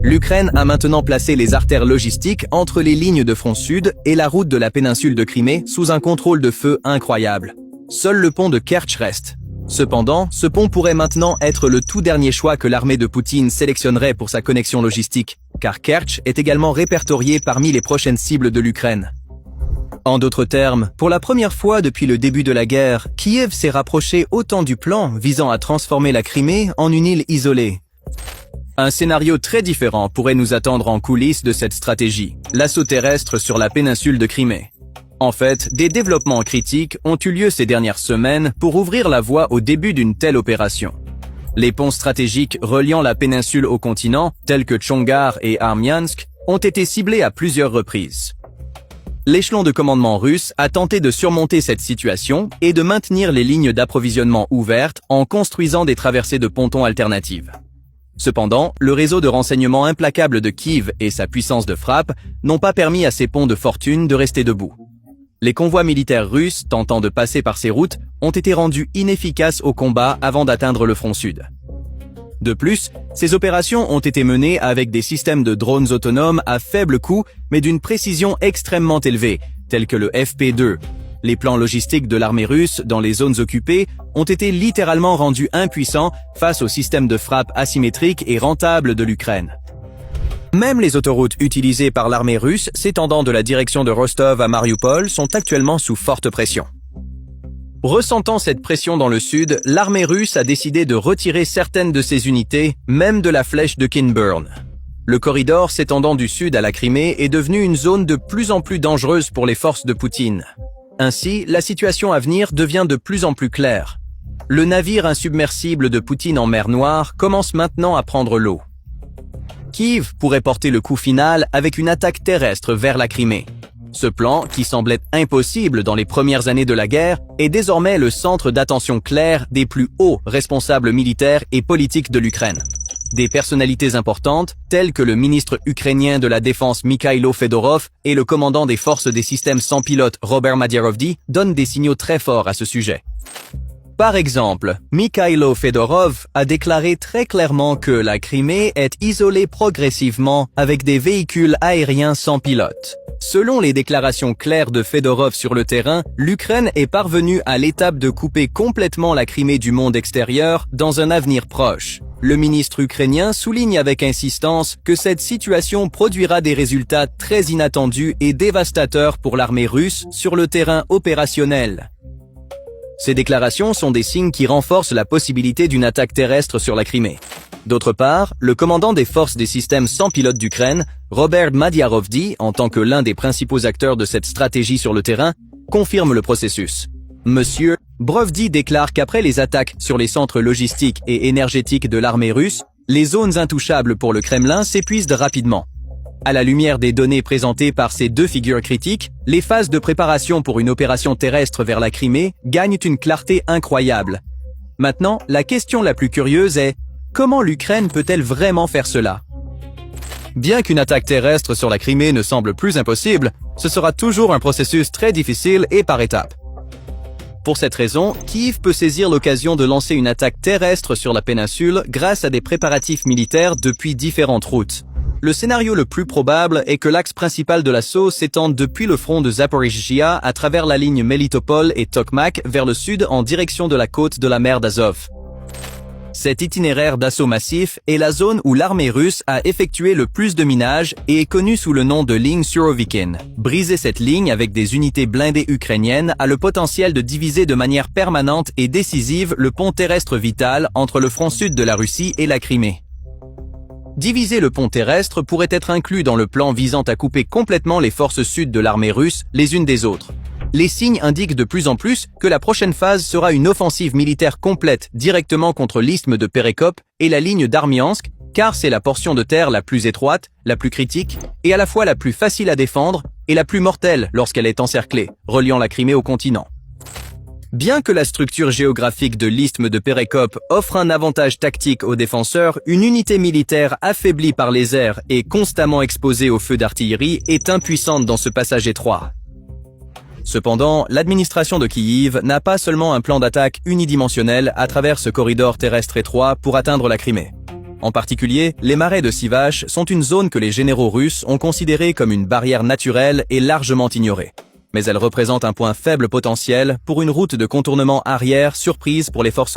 L'Ukraine a maintenant placé les artères logistiques entre les lignes de front sud et la route de la péninsule de Crimée sous un contrôle de feu incroyable. Seul le pont de Kerch reste. Cependant, ce pont pourrait maintenant être le tout dernier choix que l'armée de Poutine sélectionnerait pour sa connexion logistique, car Kerch est également répertorié parmi les prochaines cibles de l'Ukraine. En d'autres termes, pour la première fois depuis le début de la guerre, Kiev s'est rapproché autant du plan visant à transformer la Crimée en une île isolée. Un scénario très différent pourrait nous attendre en coulisses de cette stratégie, l'assaut terrestre sur la péninsule de Crimée. En fait, des développements critiques ont eu lieu ces dernières semaines pour ouvrir la voie au début d'une telle opération. Les ponts stratégiques reliant la péninsule au continent, tels que Tchongar et Armiansk, ont été ciblés à plusieurs reprises. L'échelon de commandement russe a tenté de surmonter cette situation et de maintenir les lignes d'approvisionnement ouvertes en construisant des traversées de pontons alternatives. Cependant, le réseau de renseignement implacable de Kiev et sa puissance de frappe n'ont pas permis à ces ponts de fortune de rester debout. Les convois militaires russes tentant de passer par ces routes ont été rendus inefficaces au combat avant d'atteindre le front sud. De plus, ces opérations ont été menées avec des systèmes de drones autonomes à faible coût mais d'une précision extrêmement élevée, tels que le FP2. Les plans logistiques de l'armée russe dans les zones occupées ont été littéralement rendus impuissants face au système de frappe asymétrique et rentable de l'Ukraine. Même les autoroutes utilisées par l'armée russe s'étendant de la direction de Rostov à Mariupol sont actuellement sous forte pression. Ressentant cette pression dans le sud, l'armée russe a décidé de retirer certaines de ses unités, même de la flèche de Kinburn. Le corridor s'étendant du sud à la Crimée est devenu une zone de plus en plus dangereuse pour les forces de Poutine. Ainsi, la situation à venir devient de plus en plus claire. Le navire insubmersible de Poutine en mer Noire commence maintenant à prendre l'eau. Kiev pourrait porter le coup final avec une attaque terrestre vers la Crimée. Ce plan, qui semblait impossible dans les premières années de la guerre, est désormais le centre d'attention clair des plus hauts responsables militaires et politiques de l'Ukraine. Des personnalités importantes, telles que le ministre ukrainien de la Défense Mikhailo Fedorov et le commandant des forces des systèmes sans pilote Robert Madiarovdi, donnent des signaux très forts à ce sujet. Par exemple, Mikhailo Fedorov a déclaré très clairement que la Crimée est isolée progressivement avec des véhicules aériens sans pilote. Selon les déclarations claires de Fedorov sur le terrain, l'Ukraine est parvenue à l'étape de couper complètement la Crimée du monde extérieur dans un avenir proche. Le ministre ukrainien souligne avec insistance que cette situation produira des résultats très inattendus et dévastateurs pour l'armée russe sur le terrain opérationnel. Ces déclarations sont des signes qui renforcent la possibilité d'une attaque terrestre sur la Crimée. D'autre part, le commandant des forces des systèmes sans pilote d'Ukraine, Robert Madiarovdi, en tant que l'un des principaux acteurs de cette stratégie sur le terrain, confirme le processus. Monsieur Brovdi déclare qu'après les attaques sur les centres logistiques et énergétiques de l'armée russe, les zones intouchables pour le Kremlin s'épuisent rapidement. À la lumière des données présentées par ces deux figures critiques, les phases de préparation pour une opération terrestre vers la Crimée gagnent une clarté incroyable. Maintenant, la question la plus curieuse est: comment l'Ukraine peut-elle vraiment faire cela? Bien qu'une attaque terrestre sur la Crimée ne semble plus impossible, ce sera toujours un processus très difficile et par étapes. Pour cette raison, Kiev peut saisir l'occasion de lancer une attaque terrestre sur la péninsule grâce à des préparatifs militaires depuis différentes routes. Le scénario le plus probable est que l'axe principal de l'assaut s'étende depuis le front de Zaporizhzhia à travers la ligne Melitopol et Tokmak vers le sud en direction de la côte de la mer d'Azov. Cet itinéraire d'assaut massif est la zone où l'armée russe a effectué le plus de minage et est connue sous le nom de ligne Surovikin. Briser cette ligne avec des unités blindées ukrainiennes a le potentiel de diviser de manière permanente et décisive le pont terrestre vital entre le front sud de la Russie et la Crimée. Diviser le pont terrestre pourrait être inclus dans le plan visant à couper complètement les forces sud de l'armée russe les unes des autres. Les signes indiquent de plus en plus que la prochaine phase sera une offensive militaire complète directement contre l'isthme de Perekop et la ligne d'Armiansk, car c'est la portion de terre la plus étroite, la plus critique, et à la fois la plus facile à défendre et la plus mortelle lorsqu'elle est encerclée, reliant la Crimée au continent. Bien que la structure géographique de l'isthme de Perekop offre un avantage tactique aux défenseurs, une unité militaire affaiblie par les airs et constamment exposée au feu d'artillerie est impuissante dans ce passage étroit. Cependant, l'administration de Kiev n'a pas seulement un plan d'attaque unidimensionnel à travers ce corridor terrestre étroit pour atteindre la Crimée. En particulier, les marais de Sivash sont une zone que les généraux russes ont considérée comme une barrière naturelle et largement ignorée. Mais elle représente un point faible potentiel pour une route de contournement arrière surprise pour les forces